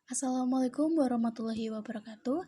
Assalamualaikum warahmatullahi wabarakatuh.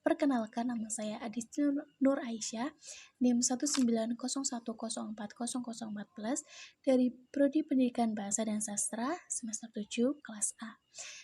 Perkenalkan, nama saya Adisti Nur Aisyah, NIM 19010400414 dari Prodi Pendidikan Bahasa dan Sastra semester 7 kelas A.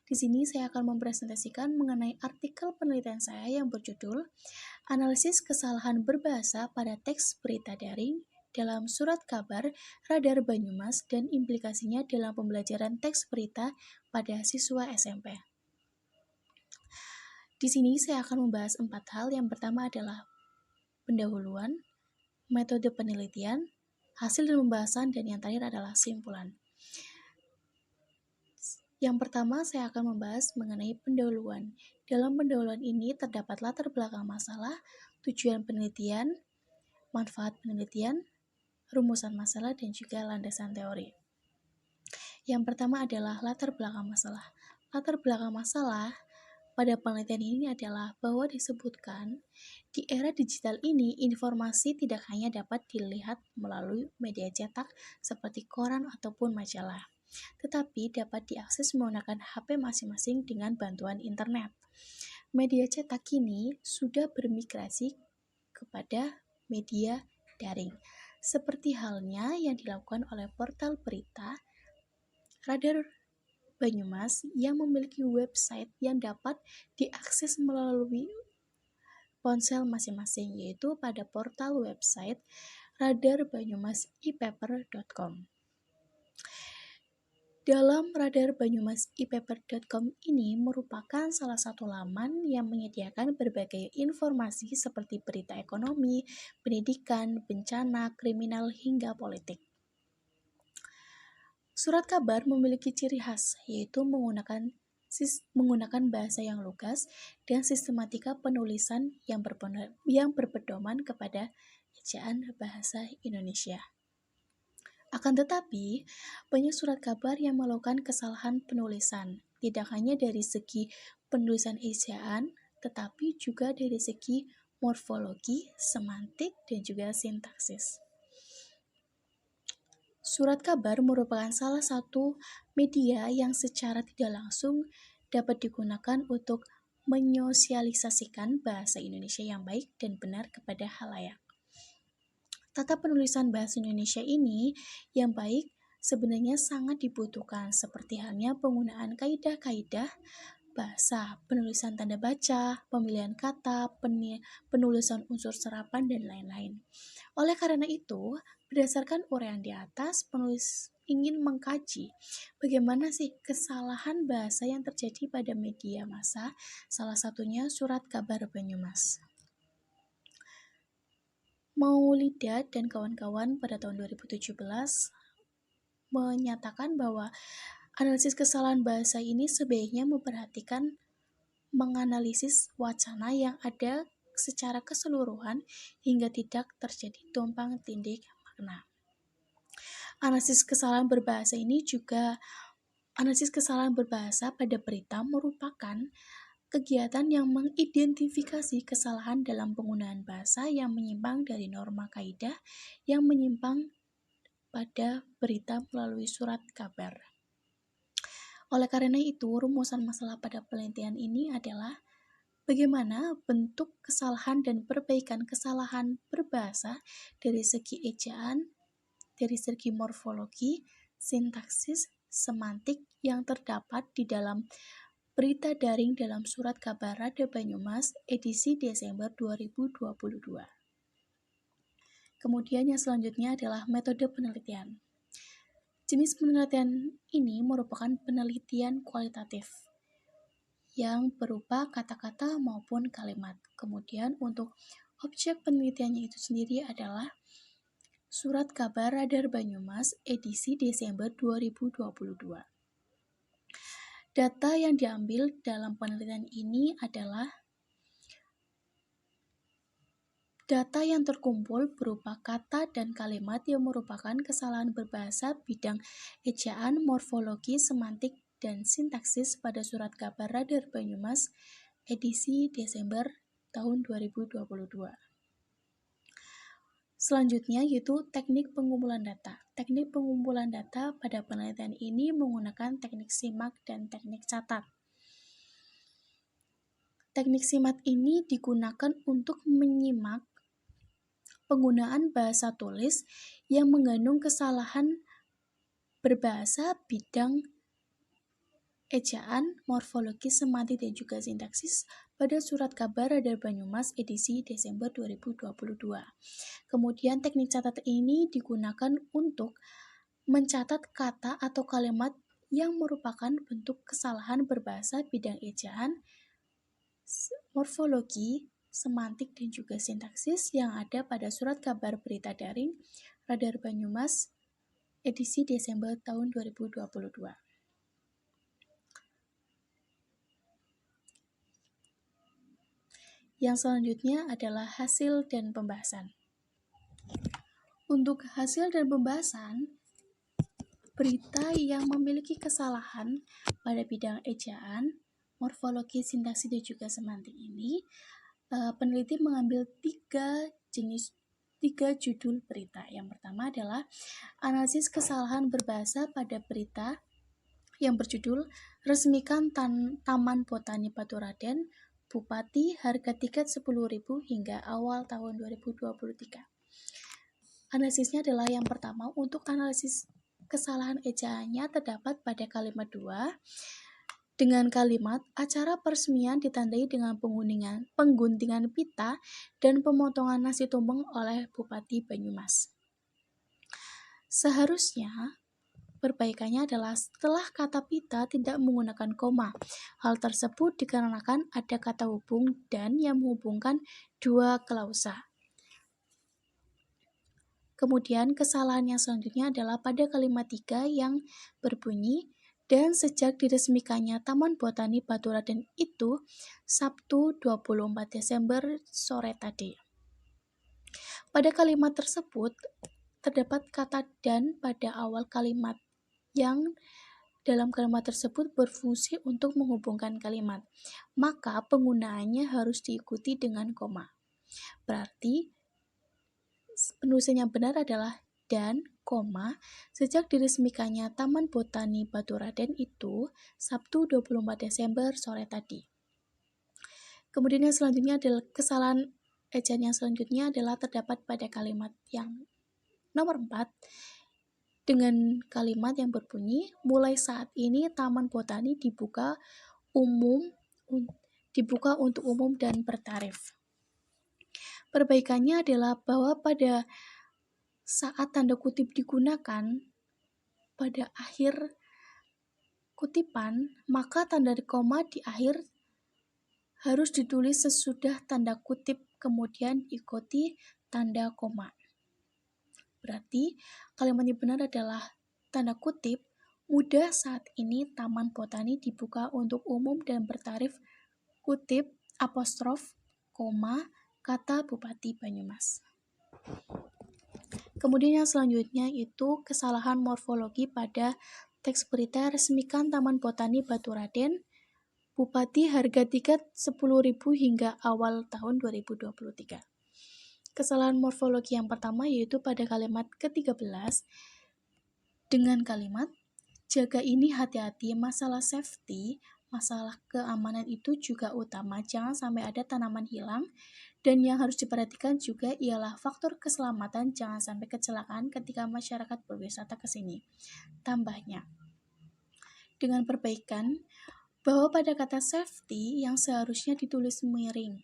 Di sini saya akan mempresentasikan mengenai artikel penelitian saya yang berjudul Analisis Kesalahan Berbahasa pada Teks Berita Daring dalam Surat Kabar Radar Banyumas dan implikasinya dalam pembelajaran teks berita pada siswa SMP. Di sini saya akan membahas 4 hal. Yang pertama adalah pendahuluan, metode penelitian, hasil dan pembahasan, dan yang terakhir adalah simpulan. Yang pertama saya akan membahas mengenai pendahuluan. Dalam pendahuluan ini terdapat latar belakang masalah, tujuan penelitian, manfaat penelitian, rumusan masalah, dan juga landasan teori. Yang pertama adalah latar belakang masalah. Latar belakang masalah pada penelitian ini adalah bahwa disebutkan di era digital ini informasi tidak hanya dapat dilihat melalui media cetak seperti koran ataupun majalah, tetapi dapat diakses menggunakan HP masing-masing dengan bantuan internet. Media cetak kini sudah bermigrasi kepada media daring, seperti halnya yang dilakukan oleh portal berita Radar Banyumas yang memiliki website yang dapat diakses melalui ponsel masing-masing, yaitu pada portal website radarbanyumasipaper.com. Dalam Radar Banyumas ipaper.com ini merupakan salah satu laman yang menyediakan berbagai informasi seperti berita ekonomi, pendidikan, bencana, kriminal, hingga politik. Surat kabar memiliki ciri khas, yaitu menggunakan bahasa yang lugas dan sistematika penulisan yang berpedoman kepada ejaan bahasa Indonesia. Akan tetapi, banyak surat kabar yang melakukan kesalahan penulisan, tidak hanya dari segi penulisan ejaan, tetapi juga dari segi morfologi, semantik, dan juga sintaksis. Surat kabar merupakan salah satu media yang secara tidak langsung dapat digunakan untuk menyosialisasikan bahasa Indonesia yang baik dan benar kepada khalayak. Tata penulisan bahasa Indonesia ini yang baik sebenarnya sangat dibutuhkan, seperti halnya penggunaan kaidah-kaidah bahasa, penulisan tanda baca, pemilihan kata, penulisan unsur serapan, dan lain-lain. Oleh karena itu, berdasarkan uraian di atas, penulis ingin mengkaji bagaimana sih kesalahan bahasa yang terjadi pada media massa, salah satunya Surat Kabar Banyumas. Maulida dan kawan-kawan pada tahun 2017 menyatakan bahwa analisis kesalahan bahasa ini sebaiknya memperhatikan menganalisis wacana yang ada secara keseluruhan hingga tidak terjadi tumpang tindih makna. Analisis kesalahan berbahasa pada berita merupakan kegiatan yang mengidentifikasi kesalahan dalam penggunaan bahasa yang menyimpang dari norma kaidah yang menyimpang pada berita melalui surat kabar. Oleh karena itu, rumusan masalah pada penelitian ini adalah bagaimana bentuk kesalahan dan perbaikan kesalahan berbahasa dari segi ejaan, dari segi morfologi, sintaksis, semantik yang terdapat di dalam berita daring dalam Surat Kabar Radar Banyumas edisi Desember 2022. Kemudian yang selanjutnya adalah metode penelitian. Jenis penelitian ini merupakan penelitian kualitatif yang berupa kata-kata maupun kalimat. Kemudian untuk objek penelitiannya itu sendiri adalah Surat Kabar Radar Banyumas edisi Desember 2022. Data yang diambil dalam penelitian ini adalah data yang terkumpul berupa kata dan kalimat yang merupakan kesalahan berbahasa bidang ejaan, morfologi, semantik, dan sintaksis pada Surat Kabar Radar Banyumas edisi Desember tahun 2022. Selanjutnya yaitu teknik pengumpulan data. Teknik pengumpulan data pada penelitian ini menggunakan teknik simak dan teknik catat. Teknik SIMAT ini digunakan untuk menyimak penggunaan bahasa tulis yang mengandung kesalahan berbahasa bidang ejaan, morfologi, semantik, dan juga sintaksis pada Surat Kabar Radar Banyumas edisi Desember 2022. Kemudian teknik catat ini digunakan untuk mencatat kata atau kalimat yang merupakan bentuk kesalahan berbahasa bidang ejaan, morfologi, semantik, dan juga sintaksis yang ada pada Surat Kabar Berita Daring Radar Banyumas edisi Desember tahun 2022. Yang selanjutnya adalah hasil dan pembahasan. Untuk hasil dan pembahasan, berita yang memiliki kesalahan pada bidang ejaan, morfologi, sintaksis, dan juga semantik ini, peneliti mengambil tiga judul berita. Yang pertama adalah analisis kesalahan berbahasa pada berita yang berjudul Resmikan Taman Botani Batu Raden, Bupati harga tiket 10.000 hingga awal tahun 2023. Analisisnya adalah yang pertama, untuk analisis kesalahan ejaannya terdapat pada kalimat 2 dengan kalimat acara peresmian ditandai dengan pengguntingan pita dan pemotongan nasi tumpeng oleh Bupati Banyumas. Seharusnya perbaikannya adalah setelah kata pita tidak menggunakan koma. Hal tersebut dikarenakan ada kata hubung dan yang menghubungkan dua klausa. Kemudian kesalahan yang selanjutnya adalah pada kalimat 3 yang berbunyi, dan sejak diresmikannya Taman Botani Batu Raden itu Sabtu 24 Desember sore tadi. Pada kalimat tersebut terdapat kata dan pada awal kalimat yang dalam kalimat tersebut berfungsi untuk menghubungkan kalimat, maka penggunaannya harus diikuti dengan koma. Berarti penulisan yang benar adalah dan, koma, sejak diresmikannya Taman Botani Batu Raden itu Sabtu 24 Desember sore tadi. Kemudian yang selanjutnya adalah kesalahan ejaan yang selanjutnya adalah terdapat pada kalimat yang nomor 4 dengan kalimat yang berbunyi, mulai saat ini Taman Botani dibuka untuk umum dan bertarif. Perbaikannya adalah bahwa pada saat tanda kutip digunakan pada akhir kutipan, maka tanda koma di akhir harus ditulis sesudah tanda kutip, kemudian diikuti tanda koma. Berarti kalimat yang benar adalah tanda kutip, mudah saat ini Taman Botani dibuka untuk umum dan bertarif, kutip, apostrof, koma, kata Bupati Banyumas. Kemudian yang selanjutnya itu kesalahan morfologi pada teks berita Resmikan Taman Botani Batu Raden, Bupati harga tiket 10.000 hingga awal tahun 2023. Kesalahan morfologi yang pertama yaitu pada kalimat ke-13 dengan kalimat jaga ini hati-hati, masalah safety, masalah keamanan itu juga utama, jangan sampai ada tanaman hilang, dan yang harus diperhatikan juga ialah faktor keselamatan, jangan sampai kecelakaan ketika masyarakat berwisata ke sini. Tambahnya, dengan perbaikan bahwa pada kata safety yang seharusnya ditulis miring,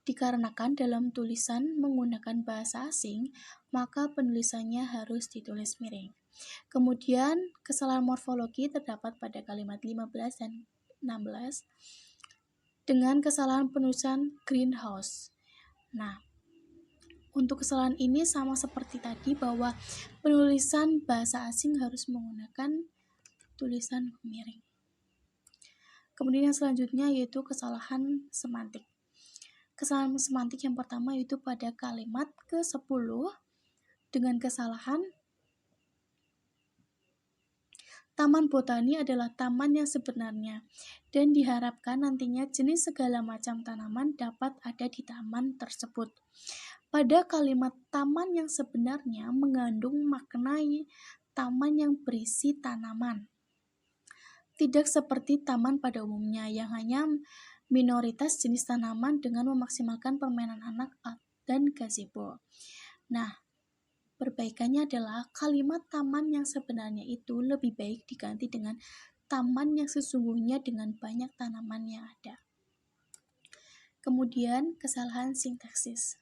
dikarenakan dalam tulisan menggunakan bahasa asing, maka penulisannya harus ditulis miring. Kemudian, kesalahan morfologi terdapat pada kalimat 15 dan 16 dengan kesalahan penulisan greenhouse. Nah, untuk kesalahan ini sama seperti tadi bahwa penulisan bahasa asing harus menggunakan tulisan miring. Kemudian yang selanjutnya yaitu kesalahan semantik. Kesalahan semantik yang pertama yaitu pada kalimat ke-10 dengan kesalahan Taman Botani adalah taman yang sebenarnya dan diharapkan nantinya jenis segala macam tanaman dapat ada di taman tersebut. Pada kalimat taman yang sebenarnya mengandung makna taman yang berisi tanaman. Tidak seperti taman pada umumnya yang hanya minoritas jenis tanaman dengan memaksimalkan permainan anak dan gazebo. Nah, perbaikannya adalah kalimat taman yang sebenarnya itu lebih baik diganti dengan taman yang sesungguhnya dengan banyak tanaman yang ada. Kemudian, kesalahan sintaksis.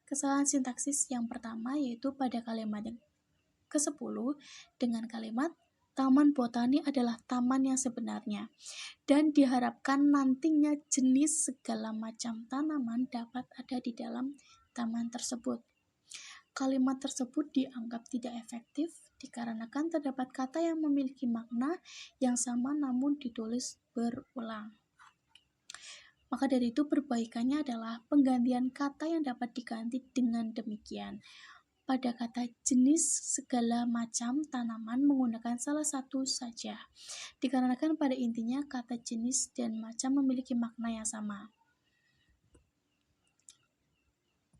Kesalahan sintaksis yang pertama yaitu pada kalimat yang ke-10 dengan kalimat Taman botani adalah taman yang sebenarnya, dan diharapkan nantinya jenis segala macam tanaman dapat ada di dalam taman tersebut. Kalimat tersebut dianggap tidak efektif dikarenakan terdapat kata yang memiliki makna yang sama namun ditulis berulang. Maka dari itu perbaikannya adalah penggantian kata yang dapat diganti dengan demikian. Pada kata jenis segala macam tanaman menggunakan salah satu saja, dikarenakan pada intinya kata jenis dan macam memiliki makna yang sama.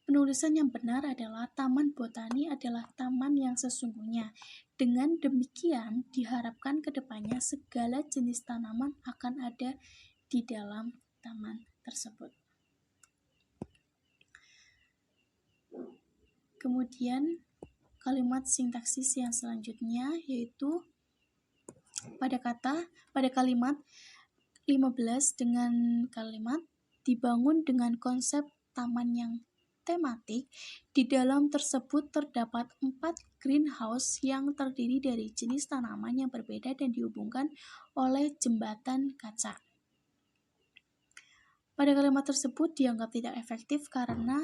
Penulisan yang benar adalah taman botani adalah taman yang sesungguhnya. Dengan demikian, diharapkan kedepannya segala jenis tanaman akan ada di dalam taman tersebut. Kemudian kalimat sintaksis yang selanjutnya yaitu pada kalimat 15 dengan kalimat dibangun dengan konsep taman yang tematik. Di dalam tersebut terdapat 4 greenhouse yang terdiri dari jenis tanaman yang berbeda dan dihubungkan oleh jembatan kaca. Pada kalimat tersebut dianggap tidak efektif karena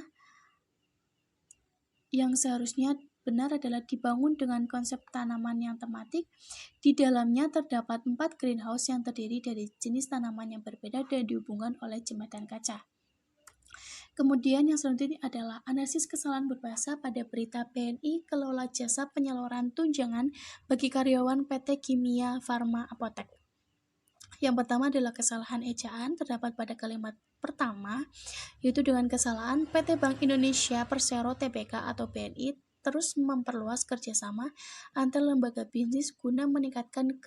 yang seharusnya benar adalah dibangun dengan konsep tanaman yang tematik. Di dalamnya terdapat 4 greenhouse yang terdiri dari jenis tanaman yang berbeda dan dihubungkan oleh jembatan kaca. Kemudian yang selanjutnya adalah analisis kesalahan berbahasa pada berita BNI kelola jasa penyaluran tunjangan bagi karyawan PT Kimia Farma Apotek. Yang pertama adalah kesalahan ejaan terdapat pada kalimat pertama, yaitu dengan kesalahan PT Bank Indonesia Persero Tbk atau BNI terus memperluas kerjasama antar lembaga bisnis guna meningkatkan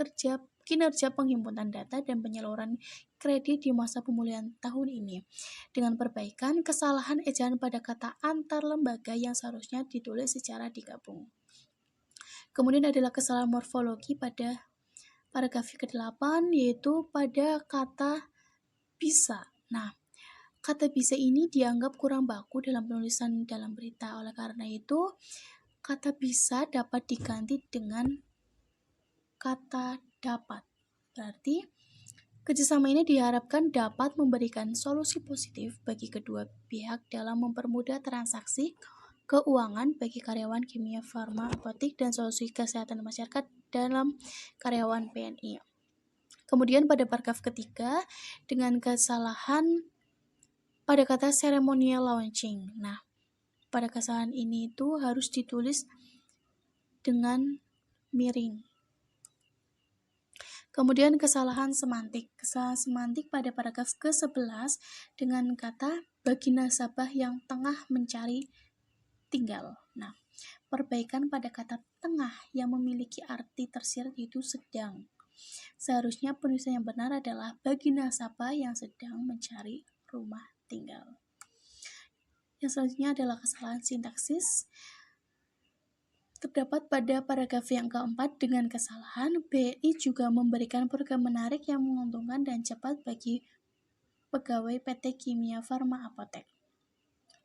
kinerja penghimpunan data dan penyaluran kredit di masa pemulihan tahun ini. Dengan perbaikan kesalahan ejaan pada kata antar lembaga yang seharusnya ditulis secara digabung. Kemudian adalah kesalahan morfologi pada paragraf ke-8 yaitu pada kata bisa. Nah, kata bisa ini dianggap kurang baku dalam penulisan dalam berita. Oleh karena itu, kata bisa dapat diganti dengan kata dapat. Berarti, kerjasama ini diharapkan dapat memberikan solusi positif bagi kedua pihak dalam mempermudah transaksi keuangan bagi karyawan Kimia Farma Apotek dan solusi kesehatan masyarakat dalam karyawan BNI. Kemudian pada paragraf ketiga dengan kesalahan pada kata ceremonial launching. Nah, pada kesalahan ini itu harus ditulis dengan miring. Kemudian kesalahan semantik. Kesalahan semantik pada paragraf ke-11 dengan kata bagi nasabah yang tengah mencari tinggal. Nah, perbaikan pada kata tengah yang memiliki arti tersirat yaitu sedang. Seharusnya penulisan yang benar adalah bagi nasabah yang sedang mencari rumah tinggal. Yang selanjutnya adalah kesalahan sintaksis. Terdapat pada paragraf yang keempat dengan kesalahan BNI juga memberikan program menarik yang menguntungkan dan cepat bagi pegawai PT Kimia Farma Apotek.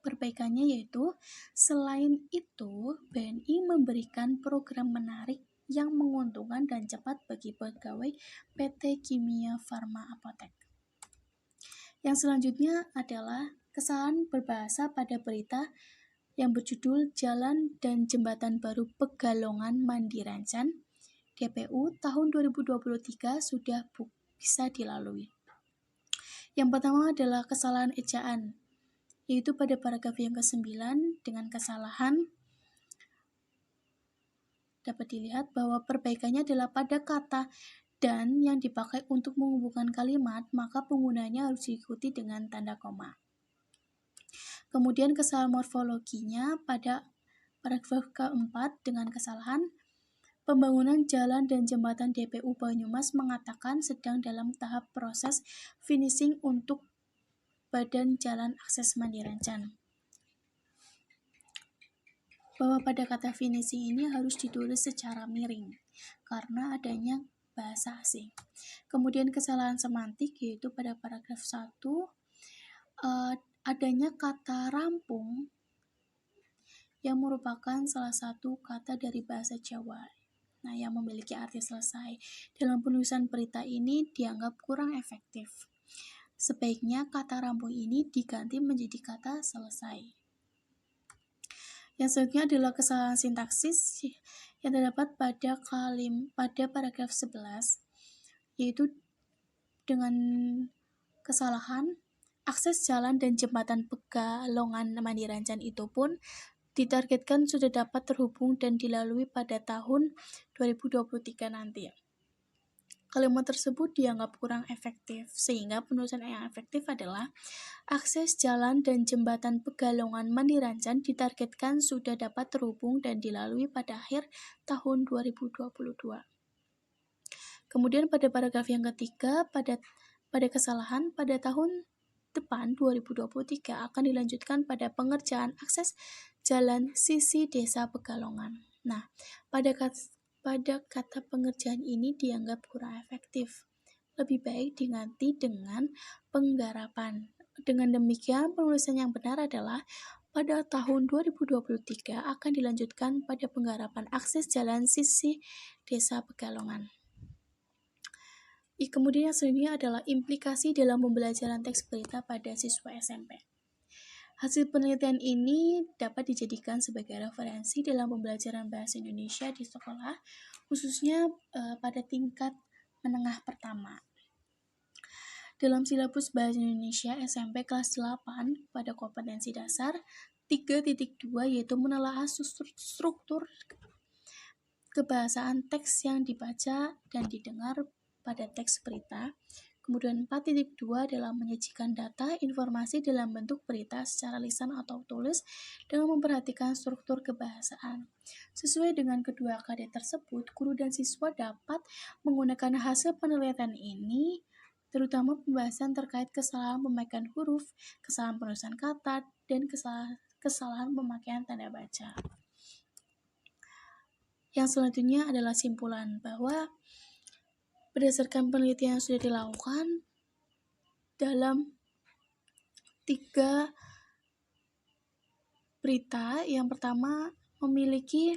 Perbaikannya yaitu, selain itu BNI memberikan program menarik yang menguntungkan dan cepat bagi pegawai PT Kimia Farma Apotek. Yang selanjutnya adalah kesalahan berbahasa pada berita yang berjudul Jalan dan Jembatan Baru Pegalongan Mandirancan DPU tahun 2023 sudah bisa dilalui. Yang pertama adalah kesalahan ejaan, yaitu pada paragraf yang ke-9 dengan kesalahan dapat dilihat bahwa perbaikannya adalah pada kata dan yang dipakai untuk menghubungkan kalimat, maka penggunanya harus diikuti dengan tanda koma. Kemudian kesalahan morfologinya pada paragraf keempat dengan kesalahan Pembangunan jalan dan jembatan DPU Banyumas mengatakan sedang dalam tahap proses finishing untuk Badan Jalan Akses Mandirancan. Bahwa pada kata finishing ini harus ditulis secara miring karena adanya bahasa asing. Kemudian kesalahan semantik yaitu pada paragraf 1 adanya kata rampung yang merupakan salah satu kata dari bahasa Jawa. Nah, yang memiliki arti selesai. Dalam penulisan berita ini dianggap kurang efektif. Sebaiknya kata rampung ini diganti menjadi kata selesai. Yang selanjutnya adalah kesalahan sintaksis yang terdapat pada paragraf 11, yaitu dengan kesalahan akses jalan dan jembatan Pegalongan Mandirancan itu pun ditargetkan sudah dapat terhubung dan dilalui pada tahun 2023 nanti. Kalimat tersebut dianggap kurang efektif, sehingga penulisan yang efektif adalah akses jalan dan jembatan Pegalongan Mandirancan ditargetkan sudah dapat terhubung dan dilalui pada akhir tahun 2022. Kemudian pada paragraf yang ketiga, pada kesalahan pada tahun depan 2023 akan dilanjutkan pada pengerjaan akses jalan sisi desa Pegalongan. Nah, pada kata pengerjaan ini dianggap kurang efektif. Lebih baik diganti dengan penggarapan. Dengan demikian, penulisan yang benar adalah pada tahun 2023 akan dilanjutkan pada penggarapan akses jalan sisi desa Pegalongan. Kemudian yang selanjutnya adalah implikasi dalam pembelajaran teks berita pada siswa SMP. Hasil penelitian ini dapat dijadikan sebagai referensi dalam pembelajaran bahasa Indonesia di sekolah, khususnya pada tingkat menengah pertama. Dalam silabus bahasa Indonesia SMP kelas 8 pada kompetensi dasar 3.2 yaitu menelaah struktur kebahasaan teks yang dibaca dan didengar pada teks berita. Kemudian 4.2 adalah menyajikan data, informasi dalam bentuk berita secara lisan atau tulis dengan memperhatikan struktur kebahasaan. Sesuai dengan kedua KD tersebut, guru dan siswa dapat menggunakan hasil penelitian ini, terutama pembahasan terkait kesalahan pemakaian huruf, kesalahan penulisan kata, dan kesalahan pemakaian tanda baca. Yang selanjutnya adalah simpulan bahwa berdasarkan penelitian yang sudah dilakukan dalam 3 berita, yang pertama memiliki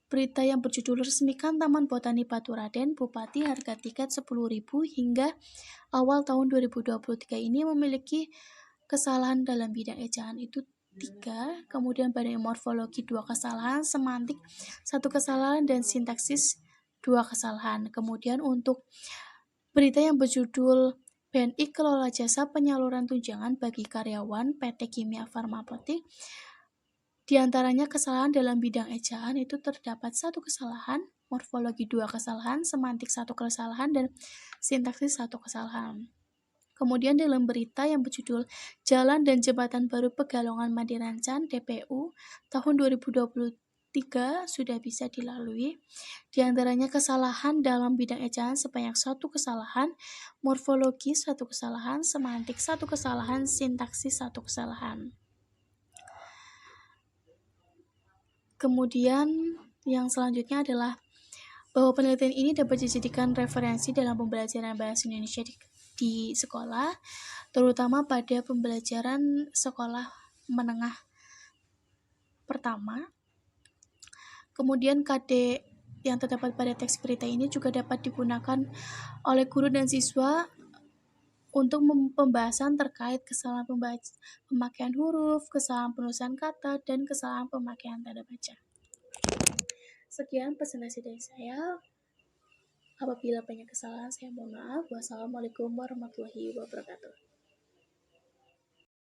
berita yang berjudul resmikan Taman Botani Batu Raden, Bupati harga tiket 10.000 hingga awal tahun 2023 ini memiliki kesalahan dalam bidang ejaan itu 3, kemudian pada morfologi 2 kesalahan, semantik 1 kesalahan, dan sintaksis 2 kesalahan. Kemudian untuk berita yang berjudul BNI kelola jasa penyaluran tunjangan bagi karyawan PT Kimia Farmapetik, di antaranya kesalahan dalam bidang ejaan itu terdapat 1 kesalahan, morfologi 2 kesalahan, semantik 1 kesalahan, dan sintaksis 1 kesalahan. Kemudian dalam berita yang berjudul Jalan dan Jembatan Baru Pegalongan Mandirancan DPU tahun 2023 sudah bisa dilalui. Di antaranya kesalahan dalam bidang ejaan sebanyak 1 kesalahan, morfologi 1 kesalahan, semantik 1 kesalahan, sintaksis 1 kesalahan. Kemudian yang selanjutnya adalah bahwa penelitian ini dapat dijadikan referensi dalam pembelajaran bahasa Indonesia di sekolah, terutama pada pembelajaran sekolah menengah pertama. Kemudian KD yang terdapat pada teks berita ini juga dapat digunakan oleh guru dan siswa untuk pembahasan terkait kesalahan pemakaian huruf, kesalahan penulisan kata, dan kesalahan pemakaian tanda baca. Sekian presentasi dari saya. Apabila banyak kesalahan, saya mohon maaf. Wassalamualaikum warahmatullahi wabarakatuh.